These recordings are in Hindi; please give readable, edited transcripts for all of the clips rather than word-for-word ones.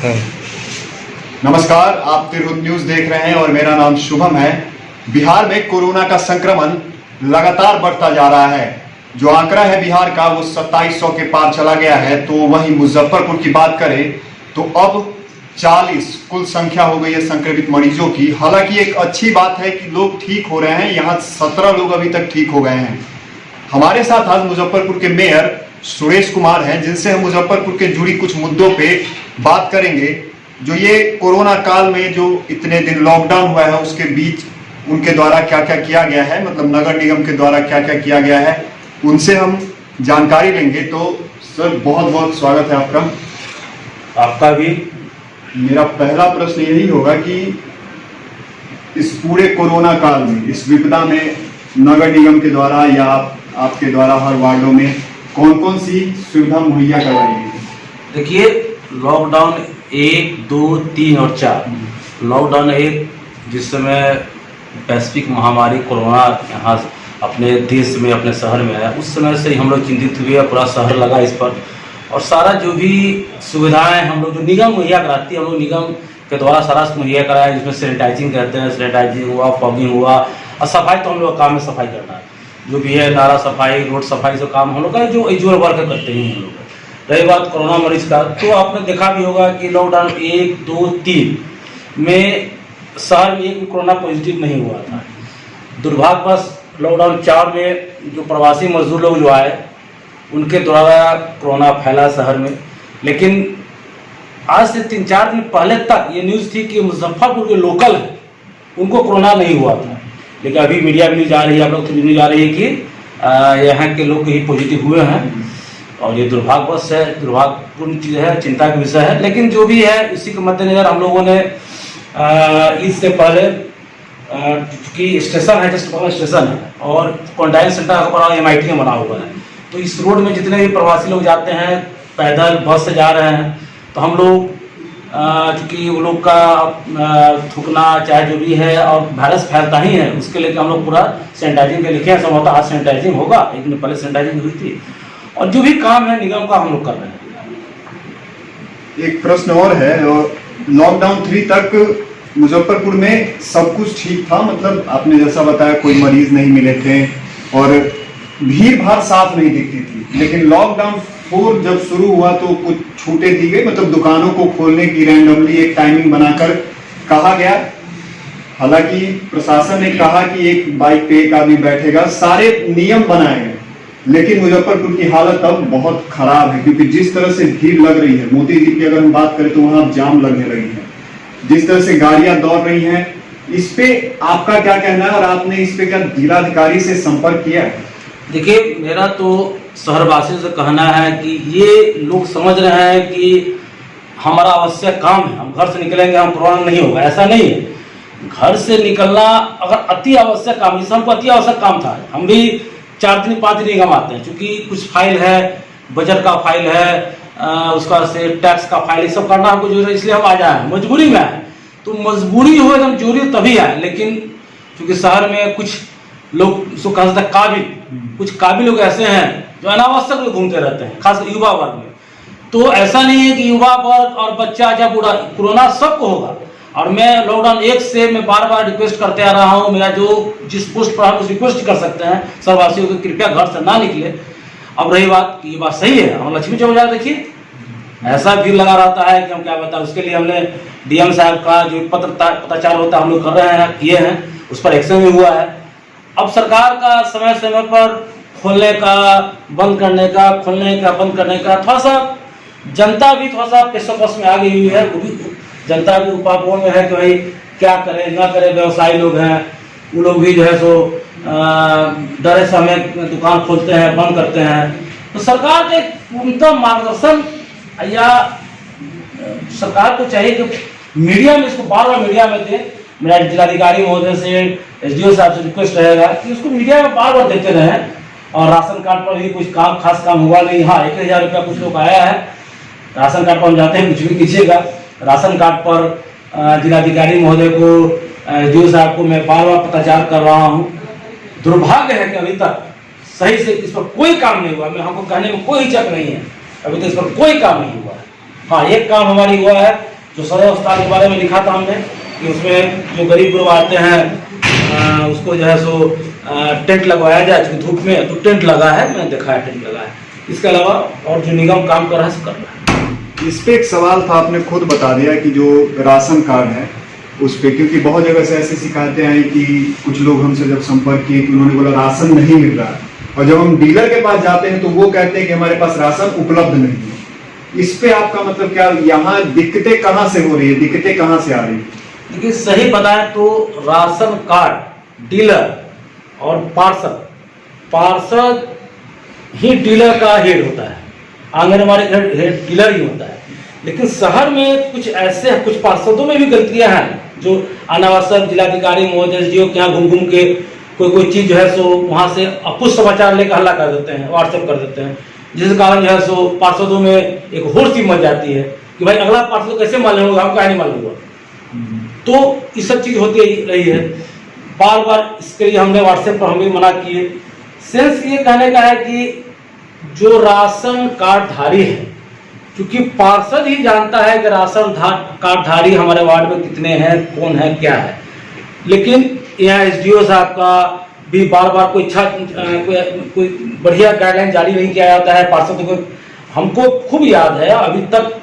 नमस्कार, आप तिरहुत न्यूज देख रहे हैं और मेरा नाम शुभम है। बिहार में कोरोना का संक्रमण लगातार बढ़ता जा रहा है। जो आंकड़ा है बिहार का वो 2700 के पार चला गया है। तो वहीं मुजफ्फरपुर की बात करें तो अब 40 कुल संख्या हो गई है संक्रमित मरीजों की। हालांकि एक अच्छी बात है कि लोग ठीक हो रहे हैं। यहाँ 17 लोग अभी तक ठीक हो गए हैं। हमारे साथ आज मुजफ्फरपुर के मेयर सुरेश कुमार हैं, जिनसे हम मुजफ्फरपुर के जुड़ी कुछ मुद्दों पे बात करेंगे। जो ये कोरोना काल में जो इतने दिन लॉकडाउन हुआ है उसके बीच उनके द्वारा क्या क्या किया गया है, मतलब नगर निगम के द्वारा क्या क्या किया गया है, उनसे हम जानकारी लेंगे। तो सर, बहुत बहुत स्वागत है आपका। आपका भी। मेरा पहला प्रश्न यही होगा कि इस पूरे कोरोना काल में, इस विपदा में नगर निगम के द्वारा या आपके द्वारा हर वार्डों में कौन कौन सी सुविधा मुहैया करवाई गई? देखिए, लॉकडाउन 1, 2, 3 और 4। लॉकडाउन 1 जिस समय वैश्विक महामारी कोरोना यहाँ अपने देश में, अपने शहर में है, उस समय से ही हम लोग चिंतित हुए। पूरा शहर लगा इस पर, और सारा जो भी सुविधाएं हम लोग जो निगम मुहैया कराती है, हम लोग निगम के द्वारा सारा मुहैया कराया। जिसमें सैनिटाइजिंग कहते हैं, सैनिटाइजिंग हुआ, फॉगिंग हुआ, और सफाई तो हम लोग का काम है, सफाई करना है। जो भी है नाला सफाई, रोड सफाई, सब काम हम लोग का जो यूजुअल वर्क करते हैं हम लोग। रही बात कोरोना मरीज का, तो आपने देखा भी होगा कि लॉकडाउन 1, 2, 3 में शहर में एक भी कोरोना पॉजिटिव नहीं हुआ था। दुर्भाग्यवश लॉकडाउन 4 में जो प्रवासी मजदूर लोग जो आए, उनके द्वारा कोरोना फैला शहर में। लेकिन आज से 3-4 दिन पहले तक ये न्यूज़ थी कि मुजफ्फरपुर के लोकल हैं, उनको कोरोना नहीं हुआ था। लेकिन अभी मीडिया में न्यूज़ आ रही है, आप लोग तो न्यूज़ आ रही है कि यहाँ के लोग ही पॉजिटिव हुए हैं। और ये दुर्भाग्यवश है, दुर्भाग्यपूर्ण चीज़ है, चिंता का विषय है। लेकिन जो भी है, इसी के मद्देनजर हम लोगों ने इससे पहले कि स्टेशन है, जस्ट स्टेशन है, और क्वारंटाइन सेंटर हमारा MIT में बना हुआ है। तो इस रोड में जितने भी प्रवासी लोग जाते हैं, पैदल, बस से जा रहे हैं, तो हम लोग चूँकि वो लोग का थूकना चाहे जो भी है, और वायरस फैलता ही है, उसके लेकर हम लोग पूरा सैनिटाइजिंग के लिखे हैं। संभवतः आज सैनिटाइजिंग होगा, एक दिन पहले सैनिटाइजिंग हुई थी, और जो भी काम है निगम का हम लोग कर रहे हैं। एक प्रश्न और है, लॉकडाउन 3 तक मुजफ्फरपुर में सब कुछ ठीक था, मतलब आपने जैसा बताया कोई मरीज नहीं मिले थे और भीड़ भाड़ साफ नहीं दिखती थी। लेकिन लॉकडाउन 4 जब शुरू हुआ तो कुछ छूटें दी गई, मतलब दुकानों को खोलने की रैंडमली एक टाइमिंग बनाकर कहा गया। हालांकि प्रशासन ने कहा कि एक बाइक पे एक आदमी बैठेगा, सारे नियम बनाए गए। लेकिन मुजफ्फरपुर की हालत अब बहुत खराब है, क्योंकि जिस तरह से भीड़ लग रही है, मोती जी की अगर हम बात करें तो वहां जाम लगने लगी है, जिस तरह से गाड़ियां दौड़ रही हैं, इस पे आपका क्या कहना है और आपने इस पे क्या जिलाधिकारी से संपर्क किया है? देखिए, मेरा तो शहरवासियों से कहना है कि ये लोग समझ रहे हैं कि हमारा आवश्यक काम है, हम घर से निकलेंगे हम कोरोना नहीं होगा, ऐसा नहीं है। घर से निकलना अगर अति आवश्यक काम, जैसे हमको अति आवश्यक काम था, हम भी 4 दिन 5 दिन निगम आते हैं, क्योंकि कुछ फाइल है, बजट का फाइल है, उसका से टैक्स का फाइल, सब करना हमको जरूरी है, इसलिए हम आ जाए, मजबूरी में आए। तो मजबूरी हो एकदम जरूरी तभी आए। लेकिन क्योंकि शहर में कुछ लोग उसको कहा जाता है काबिल, कुछ काबिल लोग ऐसे हैं जो अनावश्यक लोग घूमते रहते हैं, खास युवा वर्ग में। तो ऐसा नहीं है कि युवा वर्ग और बच्चा या बूढ़ा, कोरोना सबको होगा। और मैं लॉकडाउन 1 से मैं बार बार रिक्वेस्ट करते आ रहा हूँ, मेरा जो जिस पोस्ट पर हम उस रिक्वेस्ट कर सकते हैं शहरवासियों को, कृपया घर से ना निकले। अब रही बात कि ये बात सही है, हम लक्ष्मी चौक जा, देखिए ऐसा भीड़ लगा रहता है कि हम क्या बताएं। उसके लिए हमने DM साहब का जो पत्राचार होता है हम लोग कर रहे हैं, किए हैं, उस पर एक्शन भी हुआ है। अब सरकार का समय समय पर खोलने का, बंद करने का, खोलने का, बंद करने का, थोड़ा सा जनता भी थोड़ा सा पेशोपस में आ गई हुई है। वो भी जनता भी उपापों में है कि भाई क्या करें ना करें। व्यवसायी लोग हैं, वो लोग भी जो है सो डरे समय दुकान खोलते हैं, बंद करते हैं। तो सरकार के पूर्णतः मार्गदर्शन, या सरकार को चाहिए कि मीडिया में इसको बार बार मीडिया में दे। मेरा जिलाधिकारी महोदय से, SDO साहब से रिक्वेस्ट रहेगा कि उसको मीडिया में बार बार देते रहें। और राशन कार्ड पर भी कुछ काम, खास काम हुआ नहीं। हाँ, 1000 रुपया कुछ लोग आया है, राशन कार्ड पर हम जाते हैं, कुछ भी कीजिएगा। राशन कार्ड पर जिलाधिकारी महोदय को, SDO साहब को मैं बार बार पत्राचार कर रहा हूँ। दुर्भाग्य है कि अभी तक सही से इस पर कोई काम नहीं हुआ। मैं हमको कहने में कोई हिचक नहीं है, अभी तक इस पर कोई काम नहीं हुआ है। हाँ, एक काम हमारी हुआ है जो सदर अस्पताल के बारे में लिखा था हमने कि उसमें जो गरीब लोग आते हैं उसको जो है सो टेंट लगवाया जाए, क्योंकि धूप में तो टेंट लगा है, मैंने देखा है टेंट लगा है। इसके अलावा और जो निगम काम कर रहा है सो कर रहा है। इस पे एक सवाल था, आपने खुद बता दिया कि जो राशन कार्ड है उस पे, क्योंकि बहुत जगह से ऐसी शिकायतें आई कि कुछ लोग हमसे जब संपर्क किए कि उन्होंने बोला राशन नहीं मिल रहा है, और जब हम डीलर के पास जाते हैं तो वो कहते हैं कि हमारे पास राशन उपलब्ध नहीं है। इस पे आपका मतलब क्या, यहाँ दिक्कतें कहाँ से हो रही है, दिक्कतें कहाँ से आ रही है? देखिए सही बताएं तो राशन कार्ड, डीलर और पार्षद ही डीलर का हेड होता है, आंगनबाड़ी हेड डीलर ही होता है। लेकिन शहर में कुछ ऐसे कुछ पार्षदों में भी गलतियां हैं जो अनावश्यक जिलाधिकारी महोदय एसडीओ के यहाँ घूम घूम के कोई चीज जो है सो वहां से अपुष्ट समाचार लेकर हल्ला कर देते हैं, व्हाट्सएप कर देते हैं, जिस कारण जो है सो पार्षदों में एक होड़ सी मच जाती है कि भाई अगला पार्षद कैसे मालूम होगा, हमको नहीं मालूम होगा। तो ये सब चीज होती रही है। बार बार इसके लिए हमने व्हाट्सएप पर हम भी मना किए। सेंस ये कहने का है कि जो राशन कार्ड धारी है, क्योंकि पार्षद ही जानता है कि राशन कार्ड धारी हमारे वार्ड में कितने हैं, कौन है, क्या है। लेकिन यहाँ एसडीओ साहब का भी बार बार कोई बढ़िया गाइडलाइन जारी नहीं किया जाता है पार्षदों को। हमको खूब याद है अभी तक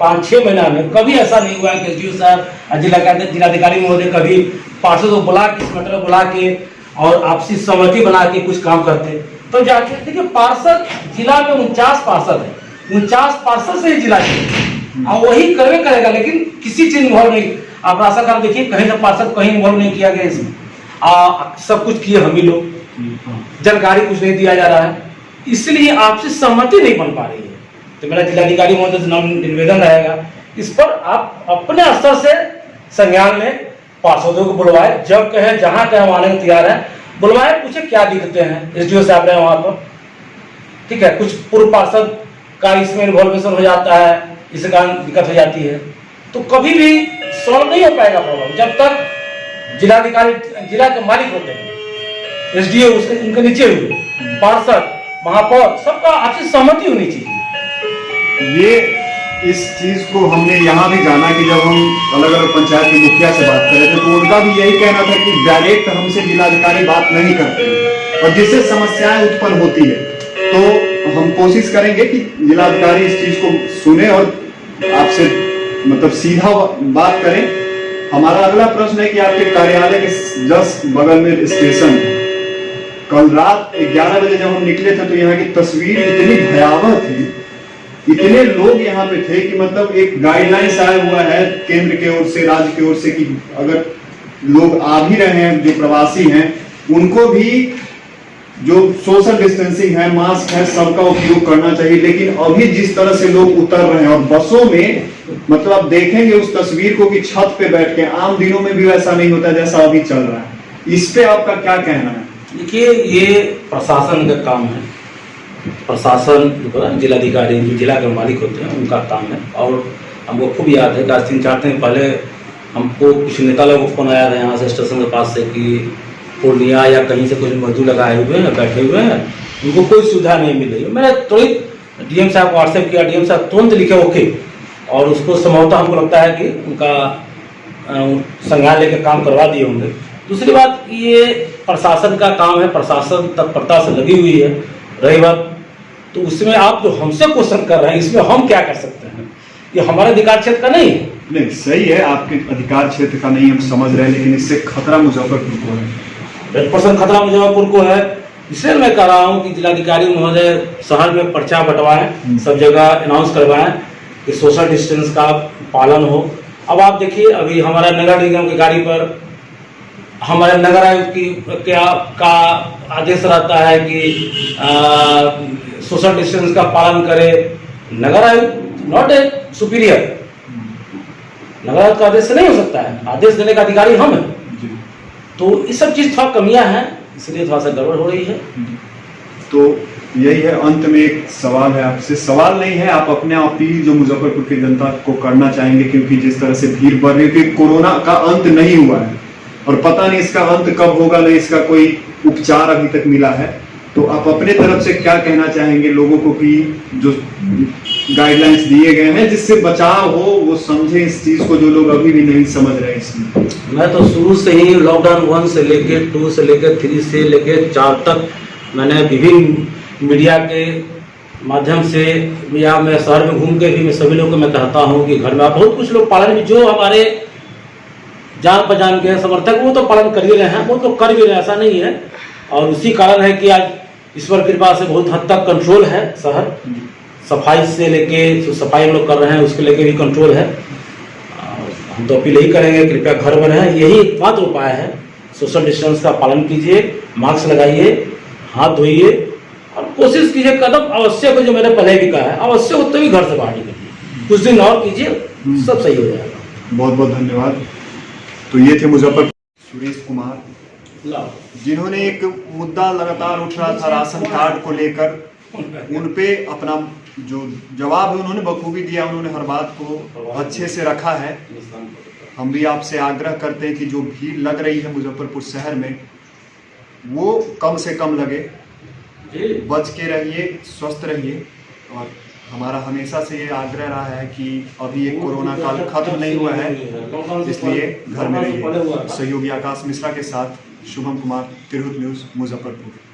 5-6 महीना में कभी ऐसा नहीं हुआ है कि एसडीओ साहब जिलाधिकारी महोदय कभी पार्षद को बुला के, इस मैटर बुला के और आपसी सहमति बना के कुछ काम करते। तो जाके देखिए पार्षद जिला में 49 पार्षद है, 49 पार्षद से ही जिला और वही करवे करेगा, लेकिन किसी चीज इन्वॉल्व नहीं। आप राशन कार्ड देखिए कहीं से पार्षद कहीं इन्वॉल्व नहीं किया गया इसमें। सब कुछ किए हम ही लोग, जानकारी कुछ नहीं दिया जा रहा है, इसलिए आपसे सहमति नहीं बन पा रही है। तो मेरा जिलाधिकारी महोदय से निवेदन रहेगा, इस पर आप अपने स्तर से संज्ञान में पार्षदों को बुलवाए, जब कहे जहां कहे हम आने को तैयार है, बुलवाए, पूछे क्या दिक्कतें हैं। एसडीओ साहब रहे वहां पर, ठीक है, कुछ पूर्व पार्षद का इसमें इन्वॉल्वेशन हो जाता है, इस कारण दिक्कत हो जाती है। तो कभी भी सॉल्व नहीं हो पाएगा प्रॉब्लम जब तक जिलाधिकारी जिला के मालिक होते हैं, एसडीओ उसके उनके नीचे हुए पार्षद, महापौर, सबका आपसी सहमति होनी चाहिए। ये इस चीज को हमने यहाँ भी जाना कि जब हम अलग अलग पंचायत के मुखिया से बात कर रहे थे तो उनका भी यही कहना था कि डायरेक्ट हमसे जिलाधिकारी बात नहीं करते हैं, और जिससे समस्याएं उत्पन्न होती है। तो हम कोशिश करेंगे कि जिलाधिकारी इस चीज को सुने और आपसे मतलब सीधा बात करें। हमारा अगला प्रश्न है कि आपके कार्यालय के जस्ट बगल में स्टेशन है। कल रात 11 बजे जब हम निकले थे तो यहाँ की तस्वीर इतनी भयावह थी, इतने लोग यहाँ पे थे कि मतलब एक गाइडलाइंस आया हुआ है केंद्र की ओर से, राज्य की ओर से कि अगर लोग आ भी रहे हैं, जो प्रवासी हैं, उनको भी जो सोशल डिस्टेंसिंग है, मास्क है, सबका उपयोग करना चाहिए। लेकिन अभी जिस तरह से लोग उतर रहे हैं और बसों में, मतलब आप देखेंगे उस तस्वीर को कि छत पे बैठ के, आम दिनों में भी वैसा नहीं होता जैसा अभी चल रहा है। इस पे आपका क्या कहना है? देखिए ये प्रशासन का काम है, प्रशासन जो जिलाधिकारी जो जिला के मालिक होते हैं उनका काम है। और हमको खूब याद है कि आज 3-4 दिन पहले हमको कुछ नेता लोगों को फोन आया था यहाँ से स्टेशन के पास से कि पूर्णिया या कहीं से कुछ मजदूर लगाए हुए हैं, बैठे हुए हैं, उनको कोई सुविधा नहीं मिल रही है। मैंने तुरंत डीएम साहब को व्हाट्सएप किया, डीएम साहब तुरंत लिखे ओके, और उसको संभवतः हमको लगता है कि उनका संज्ञान लेकर काम करवा दिए होंगे। दूसरी बात, ये प्रशासन का काम है, प्रशासन तत्परता से लगी हुई है। रही बात तो उसमें आप जो हमसे क्वेश्चन कर रहे हैं, इसमें हम क्या कर सकते हैं? ये हमारे अधिकार क्षेत्र का नहीं है। नहीं, सही है, आपके अधिकार क्षेत्र का नहीं, हम समझ रहे हैं, लेकिन इससे खतरा मुजफ्फरपुर को है। 100% खतरा मुजफ्फरपुर को है। इसलिए मैं कह रहा हूँ कि जिलाधिकारी महोदय शहर में पर्चा बंटवाएं, सब जगह अनाउंस करवाएं कि सोशल डिस्टेंस का पालन हो। अब आप देखिए अभी हमारा नगर निगम की गाड़ी पर हमारे नगर आयुक्त की का आदेश रहता है कि सोशल डिस्टेंस का पालन करे। नगर आयुक्त नॉट ए सुपीरियर, नगर आयुक्त का आदेश नहीं हो सकता है, आदेश देने का अधिकारी हम हैं। तो ये सब चीज थोड़ा कमियां हैं, इसलिए थोड़ा सा गड़बड़ हो रही है। तो यही है, अंत में एक सवाल है आपसे, सवाल नहीं है, आप अपने अपील जो मुजफ्फरपुर की जनता को करना चाहेंगे, क्योंकि जिस तरह से भीड़ बढ़ रही है, कोरोना का अंत नहीं हुआ है और पता नहीं इसका अंत कब होगा, नहीं इसका कोई उपचार अभी तक मिला है। तो आप अपने तरफ से क्या कहना चाहेंगे लोगों को कि जो गाइडलाइंस दिए गए हैं जिससे बचाव हो, वो समझे इस चीज को जो लोग अभी भी नहीं समझ रहे हैं इसमें? मैं तो शुरू से ही लॉकडाउन 1 से लेके 2 से लेके 3 से लेके 4 तक मैंने विभिन्न मीडिया के माध्यम से या मैं शहर में घूम के भी मैं सभी लोगों को मैं कहता हूँ कि घर में आप बहुत कुछ लोग पालन भी, जो हमारे जान पहचान के समर्थक वो तो पालन कर ही रहे हैं, वो तो कर भी रहे हैं, ऐसा नहीं है। और उसी कारण है कि आज ईश्वर कृपा से बहुत हद तक कंट्रोल है शहर, सफाई से लेके जो सफाई हम लोग कर रहे हैं उसके लेके भी कंट्रोल है। हम तो अपील यही करेंगे, कृपया घर में रहें, यही एकमात्र उपाय है। सोशल डिस्टेंस का पालन कीजिए, मास्क लगाइए, हाथ धोइए और कोशिश कीजिए, कदम आवश्यक है जो मैंने पहले भी कहा है, आवश्यक हो तभी घर से बाहर निकलिए, कुछ दिन और कीजिए, सब सही हो जाएगा। बहुत बहुत धन्यवाद। तो ये थे मुजफ्फरपुर सुरेश कुमार, जिन्होंने एक मुद्दा लगातार उठ रहा था राशन कार्ड को लेकर, उन पे अपना जो जवाब है उन्होंने बखूबी दिया, उन्होंने हर बात को अच्छे से रखा है। हम भी आपसे आग्रह करते हैं कि जो भीड़ लग रही है मुजफ्फरपुर शहर में वो कम से कम लगे, बच के रहिए, स्वस्थ रहिए। और हमारा हमेशा से ये आग्रह रहा है कि अभी ये कोरोना काल खत्म नहीं हुआ है, इसलिए घर में रहिए। सहयोगी आकाश मिश्रा के साथ शुभम कुमार, तिरहुत न्यूज़, मुजफ्फरपुर।